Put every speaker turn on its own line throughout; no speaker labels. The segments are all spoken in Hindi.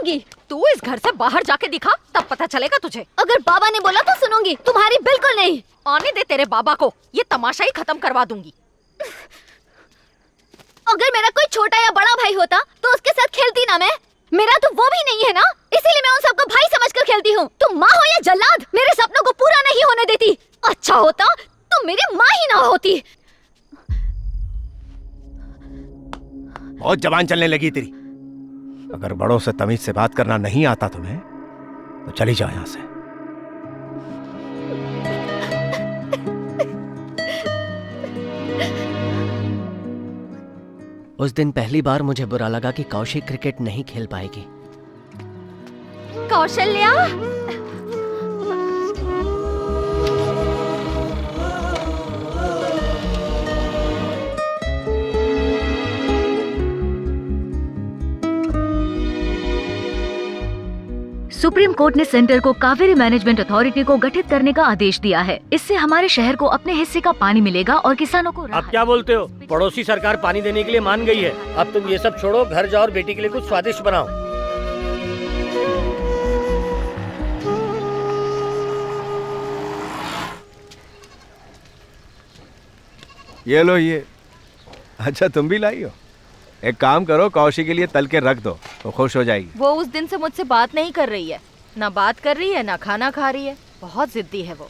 सुनूंगी।
तू इस घर से बाहर जाके दिखा, तब पता चलेगा तुझे।
अगर बाबा ने बोला तो सुनूंगी, तुम्हारी बिल्कुल नहीं।
आने दे तेरे बाबा को, ये तमाशा ही खत्म करवा दूंगी।
अगर मेरा कोई छोटा या बड़ा भाई होता तो उसके साथ खेलती ना मैं। मेरा तो वो भी नहीं है ना, इसीलिए मैं उन सबको भाई समझकर खेलती हूँ। तुम माँ हो या जल्लाद, मेरे सपनों को पूरा नहीं होने देती। अच्छा होता तुम मेरी माँ ही ना होती।
बहुत जबान चलने लगी तेरी। अगर बड़ों से तमीज से बात करना नहीं आता तुम्हें तो चली जाओ यहां से।
उस दिन पहली बार मुझे बुरा लगा कि कौशिक क्रिकेट नहीं खेल पाएगी।
कौशल्या,
सुप्रीम कोर्ट ने सेंटर को कावेरी मैनेजमेंट अथॉरिटी को गठित करने का आदेश दिया है। इससे हमारे शहर को अपने हिस्से का पानी मिलेगा और किसानों को
आप क्या बोलते हो? पड़ोसी सरकार पानी देने के लिए मान गई है। अब तुम ये सब छोड़ो, घर जाओ और बेटी के लिए कुछ स्वादिष्ट बनाओ।
ये लो ये। अच्छा तुम भी लाई हो? एक काम करो, कौशी के लिए तल के रख दो तो खुश हो जाएगी।
वो उस दिन से मुझसे बात नहीं कर रही है, ना बात कर रही है ना खाना खा रही है। बहुत जिद्दी है वो।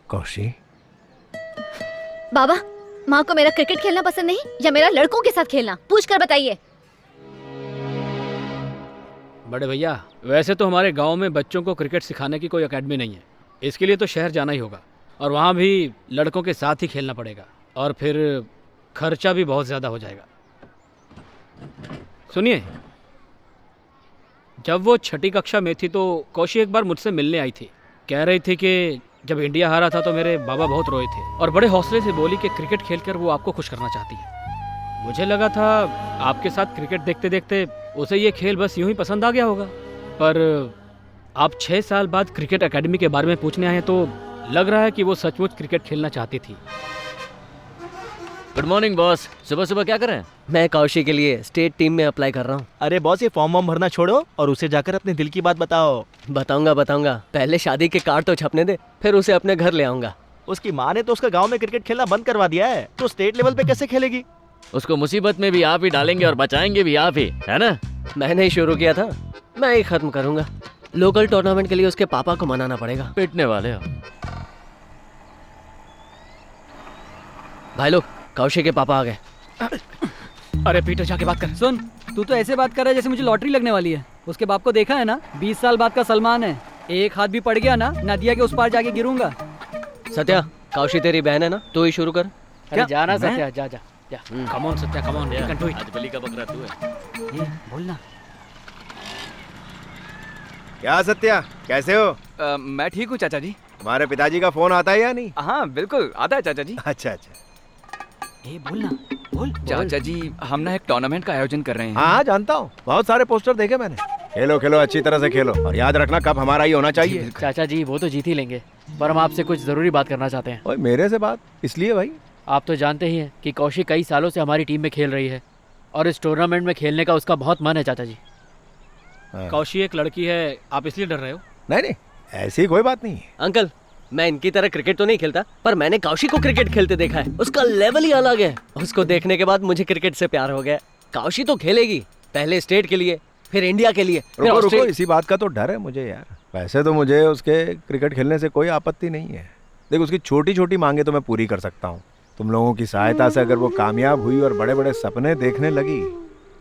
कौशी,
बाबा, माँ को मेरा क्रिकेट खेलना पसंद नहीं या मेरा लड़कों के साथ खेलना, पूछ कर बताइए।
बड़े भैया, वैसे तो हमारे गांव में बच्चों को क्रिकेट सिखाने की कोई एकेडमी नहीं है। इसके लिए तो शहर जाना ही होगा और वहाँ भी लड़कों के साथ ही खेलना पड़ेगा और फिर खर्चा भी बहुत ज़्यादा हो जाएगा। सुनिए, जब वो छठी कक्षा में थी तो कौशी एक बार मुझसे मिलने आई थी। कह रही थी कि जब इंडिया हारा था तो मेरे बाबा बहुत रोए थे और बड़े हौसले से बोली कि क्रिकेट खेलकर वो आपको खुश करना चाहती है। मुझे लगा था आपके साथ क्रिकेट देखते देखते उसे ये खेल बस यूं ही पसंद आ गया होगा, पर आप 6 साल बाद क्रिकेट एकेडमी के बारे में पूछने आए तो लग रहा है कि वो सचमुच क्रिकेट खेलना चाहती थी।
Good morning boss. सुबह सुबह क्या कर रहे हैं?
मैं कौशिक के लिए स्टेट टीम में अप्लाई कर रहा हूँ।
अरे बॉस, ये फॉर्म वॉर्म भरना छोड़ो और उसे जाकर अपने दिल की बात बताओ।
बताऊंगा। पहले शादी के कार्ड तो छपने दे, फिर उसे अपने घर ले आऊंगा।
उसकी माँ ने तो उसका गांव में क्रिकेट खेलना बंद करवा दिया है, तो स्टेट लेवल पे कैसे खेलेगी?
उसको मुसीबत में भी आप ही डालेंगे और बचाएंगे भी आप ही, है ना?
मैंने ही शुरू किया था, मैं ही खत्म करूंगा। लोकल टूर्नामेंट के लिए उसके पापा को मनाना पड़ेगा।
पिटने वाले हो
भाई लोग, कौशिक के पापा आ गए।
अरे पीटर, जाके बात कर।
सुन, तू तो ऐसे बात कर रहा है जैसे मुझे लॉटरी लगने वाली है। उसके बाप को देखा है ना, 20 साल बाद का सलमान है। एक हाथ भी पड़ गया ना, नदिया के उस पार जाके गिरूंगा।
सत्या, कौशी तेरी बहन है ना, तू ही शुरू कर।
अरे जाना सत्या, जा। Come on Satya, come on, you can do it.
आज बलि का बकरा तू है।
ये बोलना।
क्या सत्या, कैसे हो?
मैं ठीक हूँ चाचा जी।
तुम्हारे पिताजी का फोन आता है या नहीं?
हाँ बिल्कुल आता है चाचा जी।
अच्छा।
ये बोलना, बोल।
चाचा जी, हम ना एक टूर्नामेंट का आयोजन कर रहे हैं।
हाँ जानता हूँ, बहुत सारे पोस्टर देखे मैंने। खेलो अच्छी तरह से खेलो और याद रखना कप हमारा ही होना चाहिए।
चाचा जी, वो तो जीत ही लेंगे, पर हम आपसे कुछ जरूरी बात करना चाहते हैं।
ओए, मेरे से बात? इसलिए भाई,
आप तो जानते ही हैं कि कौशिक कई सालों से हमारी टीम में खेल रही है और इस टूर्नामेंट में खेलने का उसका बहुत मन है। चाचा जी, कौशिक एक लड़की है, आप इसलिए डर रहे हो?
नहीं, ऐसी कोई बात नहीं।
अंकल, मैं इनकी तरह क्रिकेट तो नहीं खेलता, पर मैंने कौशिक को क्रिकेट खेलते देखा है। उसका लेवल ही अलग है। उसको देखने के बाद मुझे क्रिकेट से प्यार हो गया। कौशिक तो खेलेगी, पहले स्टेट के लिए, फिर इंडिया के लिए, फिर
रुको, इसी बात का तो डर है मुझे यार। वैसे तो मुझे उसके क्रिकेट खेलने से कोई आपत्ति नहीं है। देख, उसकी छोटी छोटी मांगे तो मैं पूरी कर सकता हूँ। तुम लोगों की सहायता से अगर वो कामयाब हुई और बड़े बड़े सपने देखने लगी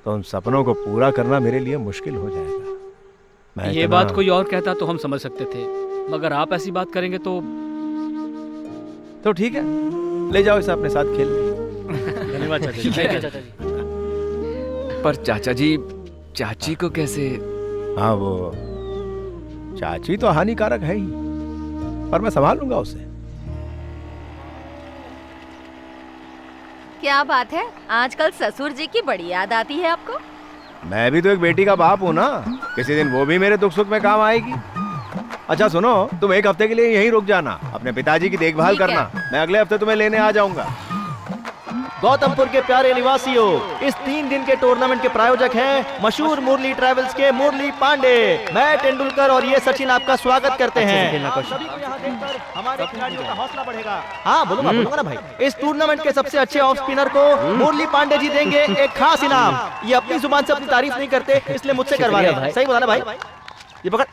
तो उन सपनों को पूरा करना मेरे लिए मुश्किल हो जाएगा।
ये बात कोई और कहता तो हम समझ सकते थे, मगर आप ऐसी बात करेंगे तो
ठीक है, ले जाओ इसे अपने साथ खेलने।
धन्यवाद चाचा जी।
पर चाचा जी, चाची को कैसे?
हाँ, वो चाची तो हानिकारक है ही, पर मैं संभाल लूंगा उसे।
क्या बात है, आजकल ससुर जी की बड़ी याद आती है आपको?
मैं भी तो एक बेटी का बाप हूँ ना, किसी दिन वो भी मेरे दुख सुख में काम आएगी। अच्छा सुनो, तुम एक हफ्ते के लिए यहीं रुक जाना, अपने पिताजी की देखभाल करना। मैं अगले हफ्ते तुम्हें लेने आ जाऊंगा।
गौतमपुर के प्यारे निवासियों, इस 3 दिन के टूर्नामेंट के प्रायोजक हैं मशहूर मुरली ट्रैवल्स के मुरली पांडे। मैं तेंदुलकर और ये सचिन आपका स्वागत करते हैं। सभी को यहाँ देखकर हमारे खिलाड़ियों का हौसला बढ़ेगा। हाँ बोलूंगा ना भाई। इस टूर्नामेंट के सबसे अच्छे ऑफ स्पिनर को मुरली पांडे जी देंगे एक खास इनाम। ये अपनी जुबान से अपनी तारीफ नहीं करते, इसलिए मुझसे करवा रहे हैं। सही बोला ना भाई? ये पकड़।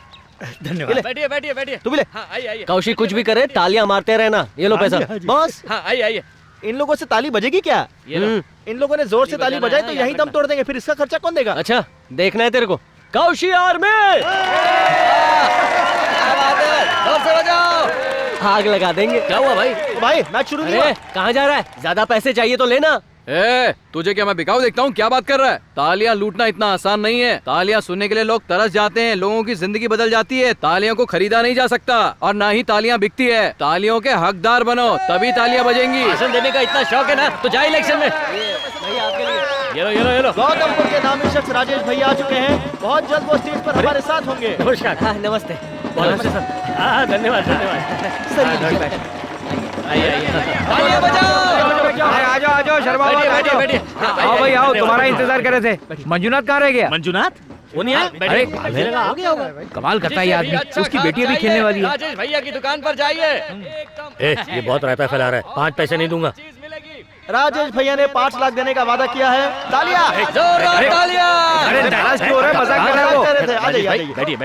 धन्यवाद। बैठिए बैठिए बैठिए।
तू भी ले।
हाँ, आइए।
कौशिक कुछ भी करे तालियां मारते रहना। ये लो पैसा बॉस।
हाँ, आइए।
इन लोगों से ताली बजेगी क्या? इन लोगों ने जोर से ताली बजाई तो यही दम तोड़ देंगे, फिर इसका खर्चा कौन देगा?
अच्छा देखना है तेरे को। कौशी आर्मी आग लगा देंगे। क्या हुआ भाई?
भाई मैच शुरू नहीं हुआ।
कहाँ जा रहा है? ज्यादा पैसे चाहिए तो लेना।
तुझे क्या मैं बिकाऊ देखता हूँ? क्या बात कर रहा है? तालियां लूटना इतना आसान नहीं है। तालियां सुनने के लिए लोग तरस जाते हैं, लोगों की जिंदगी बदल जाती है। तालियों को खरीदा नहीं जा सकता और ना ही तालियां बिकती है। तालियों के हकदार बनो तभी तालियां बजेंगी।
भाषण देने का इतना शौक है ना तो जा इलेक्शन में। ये लो।
गौतमपुर के नामी शख्स राजेश भैया आ चुके हैं। बहुत जल्द वो स्टेज पर हमारे साथ होंगे।
नमस्कार।
हाँ नमस्ते।
नमस्ते सर। हाँ धन्यवाद।
तालियां बजाओ।
आ जाओ शर्मा
बैठिए।
आओ भाई आओ, तुम्हारा इंतजार कर रहे थे। मंजुनाथ कहाँ रह गया?
मंजुनाथ वो नहीं आया?
अरे
आ गया होगा।
कमाल करता है ये आदमी, उसकी बेटी अभी खेलने वाली है।
राजेश भैया की दुकान पर जाइए।
ये बहुत रायता फैला रहा है, 5 पैसे नहीं दूंगा।
राजेश भैया ने 5 लाख देने का वादा किया है। तालियां।
अरे नाराज क्यों हो रहा है? मजाक कर रहे हो?
आ जाइए।
बैठिए।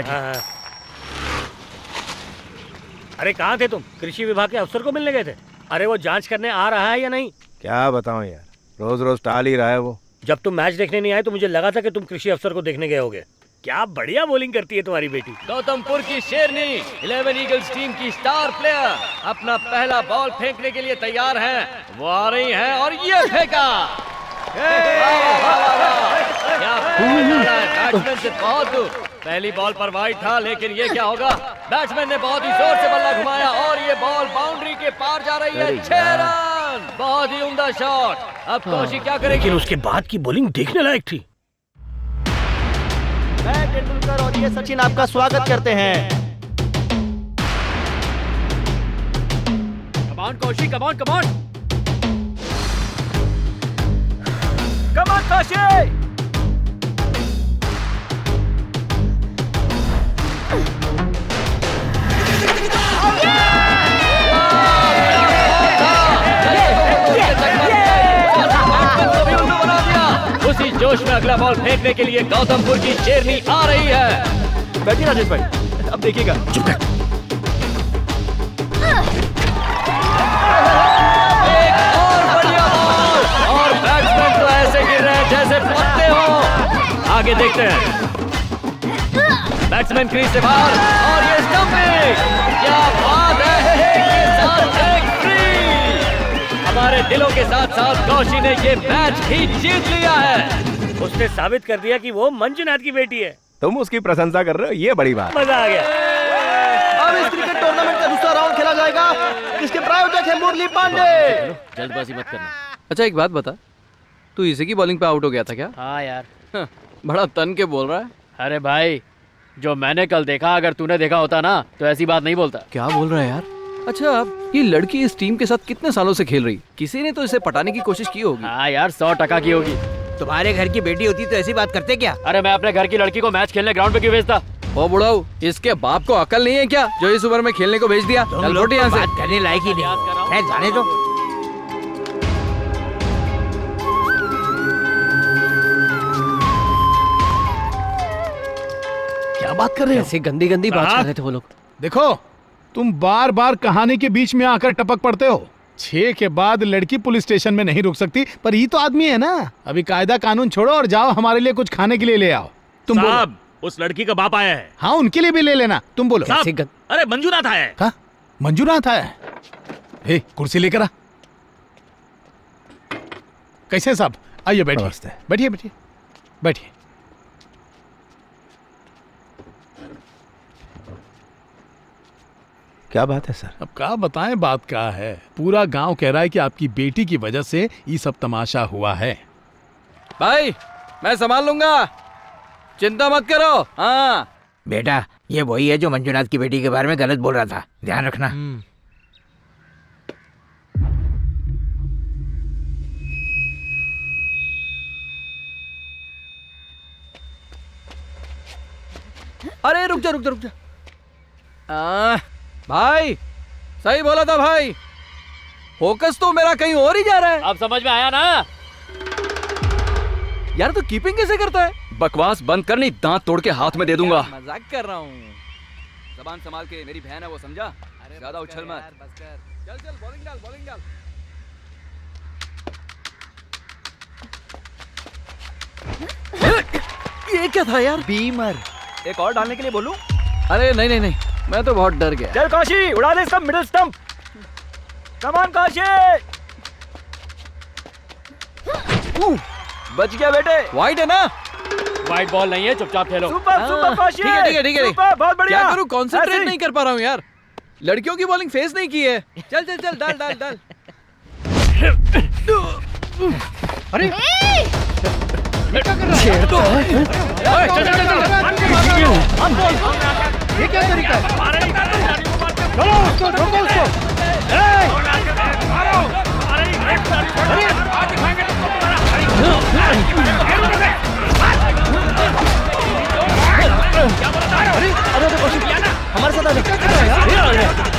अरे कहाँ थे तुम? कृषि विभाग के अफसर को मिलने गए थे? अरे वो जांच करने आ रहा है या नहीं?
क्या बताऊं यार, रोज रोज टाल ही रहा है वो।
जब तुम मैच देखने नहीं आए तो मुझे लगा था कि तुम कृषि अफसर को देखने गए होगे। क्या बढ़िया बॉलिंग करती है तुम्हारी बेटी।
गौतमपुर की शेरनी 11 ईगल्स टीम की स्टार प्लेयर अपना पहला बॉल फेंकने के लिए तैयार हैं। वो आ रही हैं और ये फेंका। क्या बैट्समैन से बहुत दूर। पहली बॉल पर वाइड था, लेकिन ये क्या होगा? बैट्समैन ने बहुत ही जोर से बल्ला घुमाया और ये बॉल बाउंड्री के पार जा रही है। 6 रन। बहुत ही उम्दा शॉट। अब कौशिक क्या करेगी?
लेकिन उसके बाद की बॉलिंग देखने लायक थी।
मैं तेंदुलकर और ये सचिन आपका स्वागत करते हैं।
कमान कौशिक, कमान
कौशिक।
उसी जोश में अगला बॉल फेंकने के लिए गौतमपुर की शेरनी आ रही है।
बैठिए राजेश भाई, अब देखिएगा।
चुप कर। एक और बढ़िया बॉल और बैट्समैन तो ऐसे गिर रहे हैं जैसे पत्ते हो। आगे देखते हैं। बैट्समैन क्रीज से बाहर और ये स्टंपिंग। क्या बात है। हमारे दिलों के साथ साथ कौशी ने ये मैच भी जीत लिया है।
उसने साबित कर दिया कि वो मंजुनाथ की बेटी है।
तुम उसकी प्रशंसा कर रहे हो, ये बड़ी बात।
मजा आ गया।
अब इस क्रिकेट टूर्नामेंट का दूसरा राउंड खेला जाएगा। इसके प्रायोजक है मुरली पांडे।
जल्दबाजी मत करना।
अच्छा एक बात बता, तू इसी की बॉलिंग पे आउट हो गया था क्या?
हाँ यार।
बड़ा तन के बोल रहा है।
अरे भाई, जो मैंने कल देखा अगर तूने देखा होता ना तो ऐसी बात नहीं बोलता।
क्या बोल रहा है यार? अच्छा ये लड़की इस टीम के साथ कितने सालों से खेल रही? किसी ने तो इसे पटाने की कोशिश की होगी।
हाँ यार, 100% की होगी।
तुम्हारे घर की बेटी होती तो ऐसी बात करते क्या?
अरे मैं अपने घर की लड़की को मैच खेलने ग्राउंड पे क्यों भेजता?
ओ बुढ़ाऊ, इसके बाप को अकल नहीं है क्या जो इस उम्र में खेलने को भेज दिया? चल लौट यहाँ से।
बात करने लायक ही नहीं। खैर जाने दो।
क्या बात कर रहे हो?
ऐसी गंदी गंदी बात कर रहे थे वो लोग।
देखो तुम बार बार कहानी के बीच में आकर टपक पड़ते हो। 6 के बाद लड़की पुलिस स्टेशन में नहीं रुक सकती, पर ये तो आदमी है ना। अभी कायदा कानून छोड़ो और जाओ हमारे लिए कुछ खाने के लिए ले आओ। तुम
साहब, उस लड़की का बाप आया है।
हाँ उनके लिए भी ले लेना। तुम बोलो।
अरे मंजुनाथ आया है।
कहा? मंजुनाथ आया है? हे कुर्सी लेकर आ। कैसे साहब? आइए बैठिए बैठिए बैठिए बैठिए।
क्या बात है सर?
अब क्या बताएं, बात क्या है। पूरा गांव कह रहा है कि आपकी बेटी की वजह से ये सब तमाशा हुआ है।
भाई मैं संभाल लूंगा। चिंता मत करो। हाँ
बेटा, ये वही है जो मंजुनाथ की बेटी के बारे में गलत बोल रहा था, ध्यान रखना।
अरे रुक जा। भाई सही बोला था भाई, फोकस तो मेरा कहीं और ही जा रहा है।
अब समझ में आया ना?
यार तू कीपिंग कैसे करता है?
बकवास बंद कर, नहीं दांत तोड़ के हाथ में दे दूंगा।
मजाक कर रहा हूँ। जबान संभाल के, मेरी बहन है वो, समझा? ज्यादा उछल मत। चल बॉलिंग डाल। ये क्या था यार?
बीमर। एक और डालने के लिए बोलूं?
अरे नहीं, मैं तो बहुत डर गया।
चल कौशी, उड़ा दे इसका middle stump. Come on Kaushi. बच गया बेटे।
वाइट है ना?
वाइट बॉल नहीं है, चुपचाप खेलो।
सुपर कौशी।
ठीक है।
सुपर, बहुत बढ़िया।
क्या करूं, कंसंट्रेट नहीं कर पा रहा हूँ यार। लड़कियों की बॉलिंग फेस नहीं की है। चल डाल।
अरे
ए!
क्या कर रहा है? ये क्या तरीका है? चलो उसको, रोको उसको।
अरे हमारे साथ क्या कर रहा है यार?